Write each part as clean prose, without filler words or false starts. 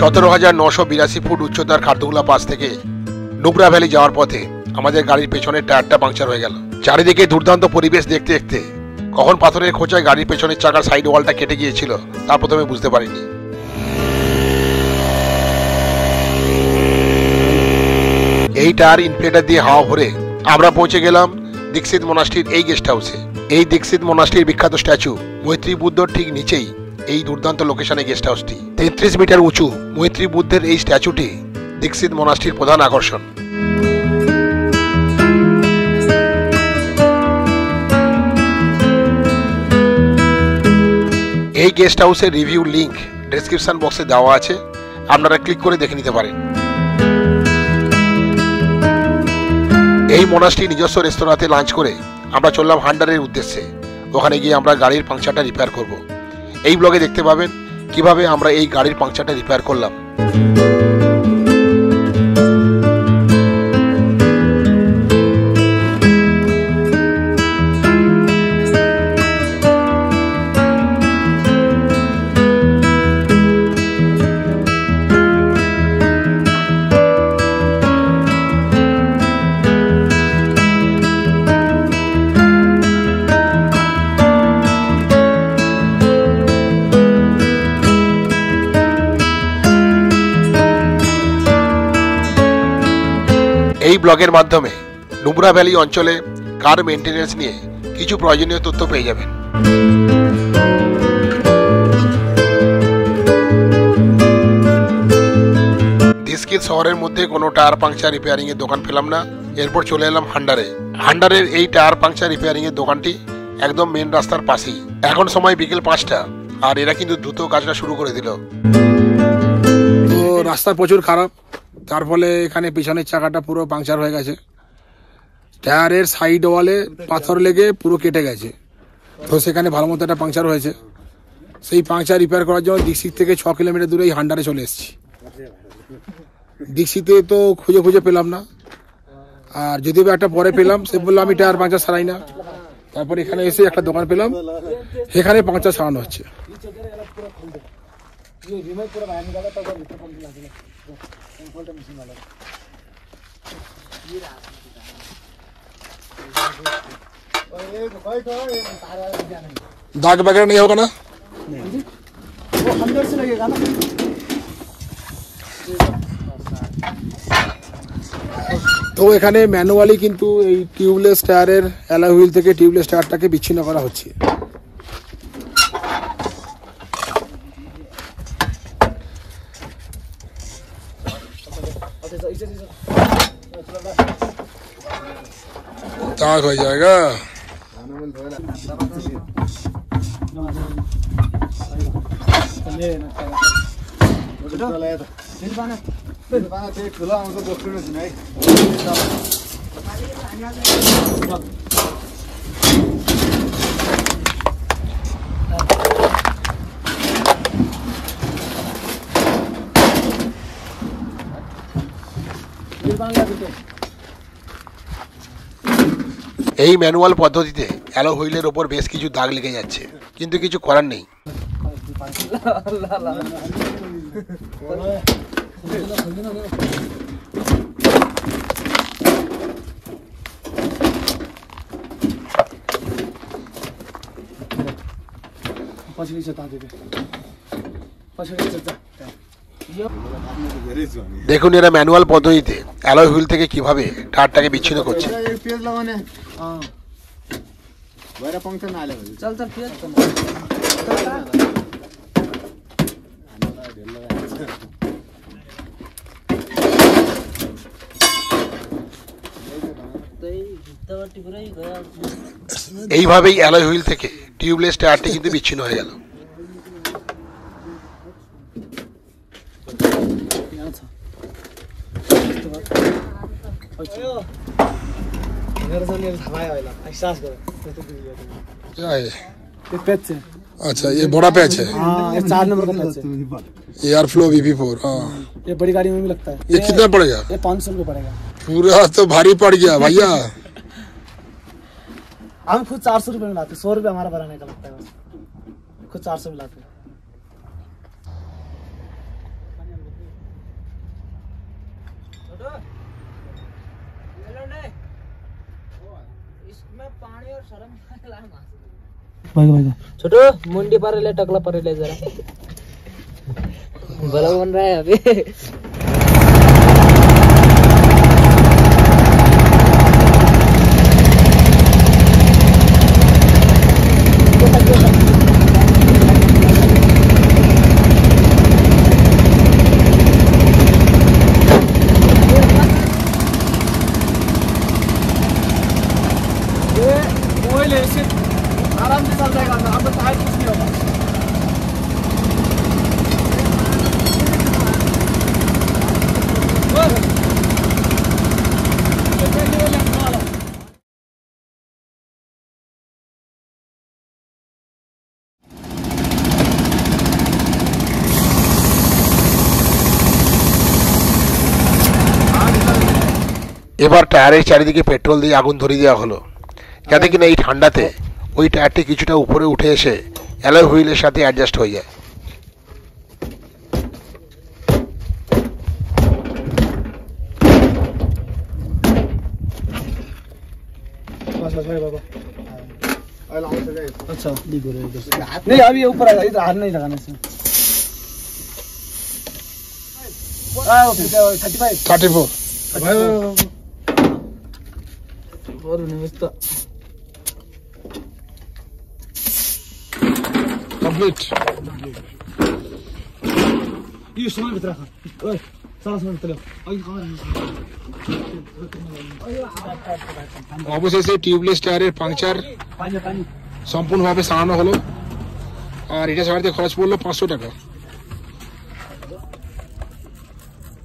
17,982 foot উচ্চতার Khardungla pass থেকে Nubra valley যাওয়ার পথে আমাদের গাড়ির পেছনের টায়ারটা পাংচার হয়ে গেল। চারিদিকে দুর্দান্ত পরিবেশ দেখতে দেখতে কখন পাথরের খোঁচায় গাড়ির পেছনের চাকার সাইড ওয়ালটা কেটে গিয়েছিল তা প্রথমে বুঝতে পারিনি। এই টায়ার ইনফ্লেটার দিয়ে হাওয়া ভরে আমরা পৌঁছে গেলাম দীক্ষিত মোনাস্ট্রির এই গেস্ট হাউসে। এই দীক্ষিত মোনাস্ট্রির বিখ্যাত স্ট্যাচু মৈত্রী বুদ্ধর ঠিক নিচেই এই দুর্দান্ত লোকেশনে গেস্ট হাউসটি। 33 মিটার উঁচু মৈত্রী বুদ্ধের এই স্ট্যাচুটি দীক্ষিত মোনাস্ট্রির প্রধান আকর্ষণ। এই গেস্ট হাউসের রিভিউ লিংক ডেসক্রিপশন বক্সে দেওয়া আছে, আপনারা ক্লিক করে দেখে নিতে পারেন। এই মোনাস্ট্রি নিজস্ব রেস্তোরাঁতে লাঞ্চ করে আমরা চললাম হান্ডারের উদ্দেশ্যে। ওখানে গিয়ে আমরা গাড়ির পাংচারটা রিপেয়ার করব। এই ব্লগে দেখতে পাবেন কিভাবে আমরা এই গাড়ির পাংচারটা রিপেয়ার করলাম। এই ব্লগের মাধ্যমে নুব্রা ভ্যালি অঞ্চলে কার মেইনটেনেন্স নিয়ে কিছু প্রয়োজনীয় তথ্য পেয়ে যাবেন। দীক্ষিত শহরের মধ্যে কোনো টায়ার পাংচার রিপেয়ারিং এর দোকান পেলাম না। এরপর চলে এলাম হান্ডারে। হান্ডারের এই টায়ার পাংচার রিপেয়ারিং এর দোকানটি একদম মেন রাস্তার পাশেই। এখন সময় বিকেল 5টা আর এরা কিন্তু দ্রুত কাজটা শুরু করে দিল। তো রাস্তা প্রচুর খারাপ, তার ফলে এখানে পিছনের চাকাটা পুরো পাংচার হয়ে গেছে। টায়ারের সাইড ওয়ালে পাথর লেগে পুরো কেটে গেছে। তো সেখানে ভালো মতো একটা পাংচার হয়েছে। সেই পাংচার রিপেয়ার করার জন্য দীক্ষিত থেকে 6 কিলোমিটার দূরে এই হান্ডারে চলে এসেছি। দীক্ষিতে তো খুঁজে খুঁজে পেলাম না, আর যদিও একটা পরে পেলাম, সে বললো আমি টায়ার পাংচার সারাই না। তারপর এখানে এসে একটা দোকান পেলাম, এখানে পাংচার সারানো হচ্ছে। दाग वगैरह नहीं होगा ना? वो अंदर से लगेगा ना। তো এখানে ম্যানুয়ালি কিন্তু এই টিউবলেস টায়ারের অ্যালয় হুইল থেকে টিউবলেস টায়ারটাকে বিচ্ছিন্ন করা হচ্ছে। दाग हो जाएगा। এই ম্যানুয়াল পদ্ধতিতে অ্যালয় হুইলের ওপর বেশ কিছু দাগ লেগে যাচ্ছে, কিন্তু কিছু করার নেই। দেখুন এরা ম্যানুয়াল পদ্ধতিতে অ্যালয় হুইল থেকে কিভাবে টায়ারটাকে বিচ্ছিন্ন করছে। এইভাবেই অ্যালয় হুইল থেকে টিউবলেস টায়ারটি কিন্তু বিচ্ছিন্ন হয়ে গেল। अच्छा ये बड़ा पैच है। ये 4 नंबर का पैच है। Air flow VP4। हाँ ये बड़ी गाड़ी में भी लगता है। ये कितना पड़ेगा? ये 500 रुपये पड़ेगा। पूरा तो भारी पड़ गया भैया। हम खुद 400 रुपये में लाते, 100 रुपये हमारा भराने का लगता है बस। खुद 400 में लाते। छोटू मुंडी पर ले टकला पर ले जरा भला बन रहा है अभी आराम से चल जाएगा अंदर, आपको टायर कुछ नहीं होगा। এবার টায়ারের চারিদিকে পেট্রোল দিয়ে আগুন ধরিয়ে দেওয়া হলো, যাতে কিনা এই ঠান্ডাতে ওই টায়ারটি কিছুটা উপরে উঠে এসে অ্যালয় হুইলের সাথে অ্যাডজাস্ট হয়ে যায়। अच्छा नहीं, अभी ये ऊपर आएगा, इधर हाथ नहीं लगाना इसमें। 35 34 और निमित्त कंप्लीट। ये समय भीतर रखा, ओए सारा समय भीतर অবশেষে টিউবলেস টায়ারের পাংচার সম্পূর্ণভাবে সারানো হলো, আর এটা সারাতে খরচ পড়লো 500 টাকা।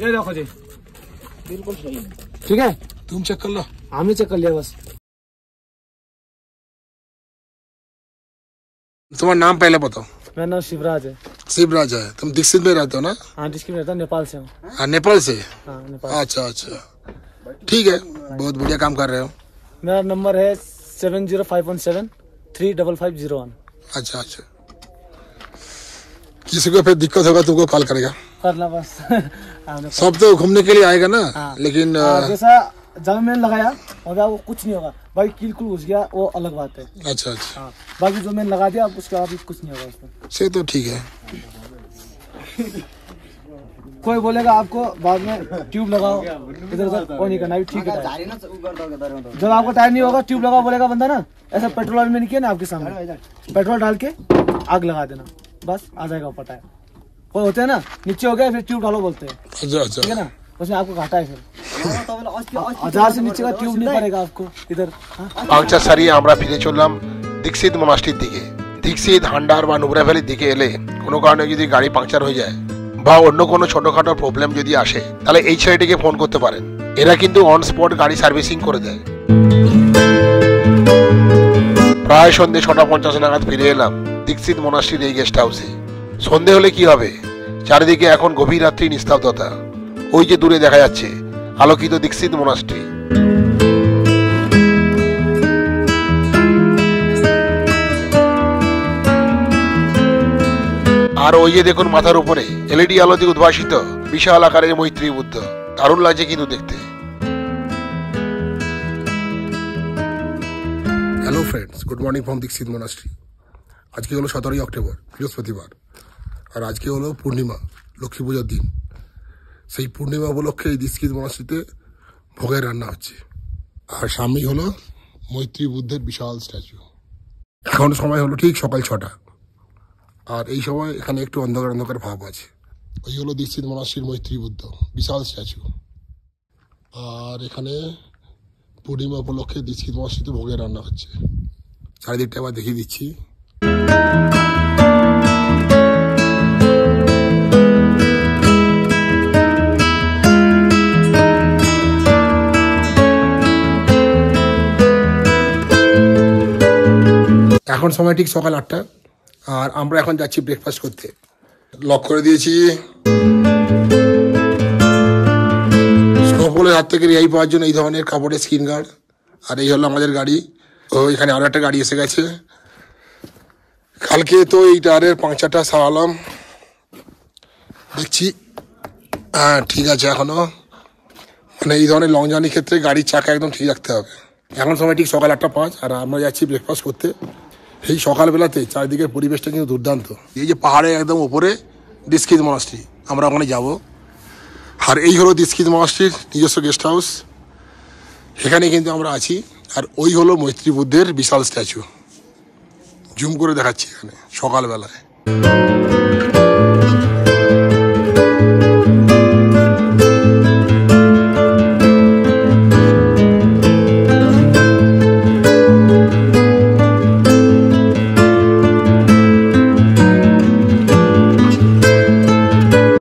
ये देखो जी, बिल्कुल सही है। ठीक है, तुम चेक कर लो। हमने चेक कर लिया बस। तुम्हारा नाम पहले बताओ। मेरा नाम शिवराज है। शिवराज है, तुम दीक्षित में रहते हो ना? हाँ, डिस्ट्रिक्ट में रहता हूँ, नेपाल से हूँ। हाँ, नेपाल से। हाँ, नेपाल। अच्छा अच्छा, ठीक है, बहुत बढ़िया काम कर रहे हो। मेरा नंबर है 7051735501। अच्छा अच्छा, किसी को फिर दिक्कत होगा तुमको कॉल करेगा। करना बस। सब तो घूमने के लिए आएगा ना। हाँ। लेकिन जैसा जब मैंने लगाया होगा वो कुछ नहीं होगा, बाकी किलकुल घुस गया वो अलग बात है। अच्छा अच्छा, हाँ, बाकी जो मैंने लगा दिया अब उसके बाद कुछ नहीं होगा उसमें। से तो ठीक है। कोई बोलेगा आपको बाद में ट्यूब लगाओ इधर उधर, वो नहीं करना, ठीक है। जब आपको टायर नहीं होगा ट्यूब लगाओ बोलेगा बंदा ना, ऐसा पेट्रोल में नहीं किया ना, आपके सामने पेट्रोल डाल के आग लगा देना, बस आ जाएगा ऊपर टायर। कोई होते हैं ना नीचे हो गया फिर ट्यूब डालो बोलते हैं, अच्छा अच्छा, ठीक है ना, उसमें आपको घाटा है। फिर 1000 से नीचे का ट्यूब नहीं पड़ेगा आपको इधर। পাংচার সারিয়ে আমরা ফিরে চললাম দীক্ষিত মনাস্ট্রির দিকে। দীক্ষিত, হান্ডার বা নুবরা ভ্যালির দিকে এলে কোনো কারণে যদি গাড়ি পাংচার হয়ে যায় বা অন্য কোনো ছোটখাটো প্রবলেম যদি আসে, তাহলে এই সাইডে ফোন করতে পারেন। এরা কিন্তু অন স্পট গাড়ি সার্ভিসিং করে দেয়। প্রায় সন্ধ্যে 6:50 নাগাদ ফিরে এলাম দীক্ষিত মনাস্ট্রির এই গেস্ট হাউসে। সন্ধে হলে কি হবে, চারিদিকে এখন গভীর রাত্রি নিস্তব্ধতা। ওই যে দূরে দেখা যাচ্ছে আলোকিত দীক্ষিত মনাস্ট্রি। আর ওই যে দেখুন মাথার উপরে এলইডি আলো দিয়ে উদ্ভাসিত বিশাল আকারের মৈত্রী বুদ্ধ, দারুণ লাগছে কিন্তু দেখতে। Hello friends, good morning from Diskit monastery. আজকে হলো 17ই অক্টোবর, বৃহস্পতিবার, আর আজকে হলো পূর্ণিমা, লক্ষ্মী পূজার দিন। সেই পূর্ণিমা উপলক্ষে এই দীক্ষিত মনাস্ট্রিতে ভোগের রান্না হচ্ছে। আর সামনেই হলো মৈত্রী বুদ্ধের বিশাল স্ট্যাচু। এখন সময় হলো ঠিক সকাল 6টা, আর এই সময় এখানে একটু অন্ধকার অন্ধকার ভাব আছে। ওই হলো দীক্ষিত মনাস্ট্রির মৈত্রী বুদ্ধ, বিশাল স্ট্যাচু। আর এখানে পূর্ণিমা উপলক্ষে দীক্ষিত মনাস্ট্রিতে ভোগের রান্না হচ্ছে। চারিদিকটা আবার দেখিয়ে দিচ্ছি। এখন সময় ঠিক সকাল 8টা, আর আমরা এখন যাচ্ছি ব্রেকফাস্ট করতে। লক করে দিয়েছি। স্নোফলের হাত থেকে রেহাই পাওয়ার জন্য এই ধরনের কাপড়ের স্কিন গার্ড। আর এই হলো আমাদের গাড়ি। ও এখানে আরো একটা গাড়ি এসে গেছে। কালকে তো এই টায়ারের পাংচারটা সারালাম, দেখছি হ্যাঁ ঠিক আছে এখনো। মানে এই ধরনের লং জার্নির ক্ষেত্রে গাড়ির চাকা একদম ঠিক রাখতে হবে। এখন সময় ঠিক সকাল 8:05 আর আমরা যাচ্ছি ব্রেকফাস্ট করতে। এই সকালবেলাতে চারিদিকের পরিবেশটা কিন্তু দুর্দান্ত। এই যে পাহাড়ে একদম ওপরে দিস্কিত মনাস্ট্রি, আমরা ওখানে যাব। আর এই হলো দিস্কিত মনাস্ট্রির নিজস্ব গেস্ট হাউস, এখানে কিন্তু আমরা আছি। আর ওই হলো মৈত্রী বুদ্ধের বিশাল স্ট্যাচু, জুম করে দেখাচ্ছি এখানে সকালবেলায়।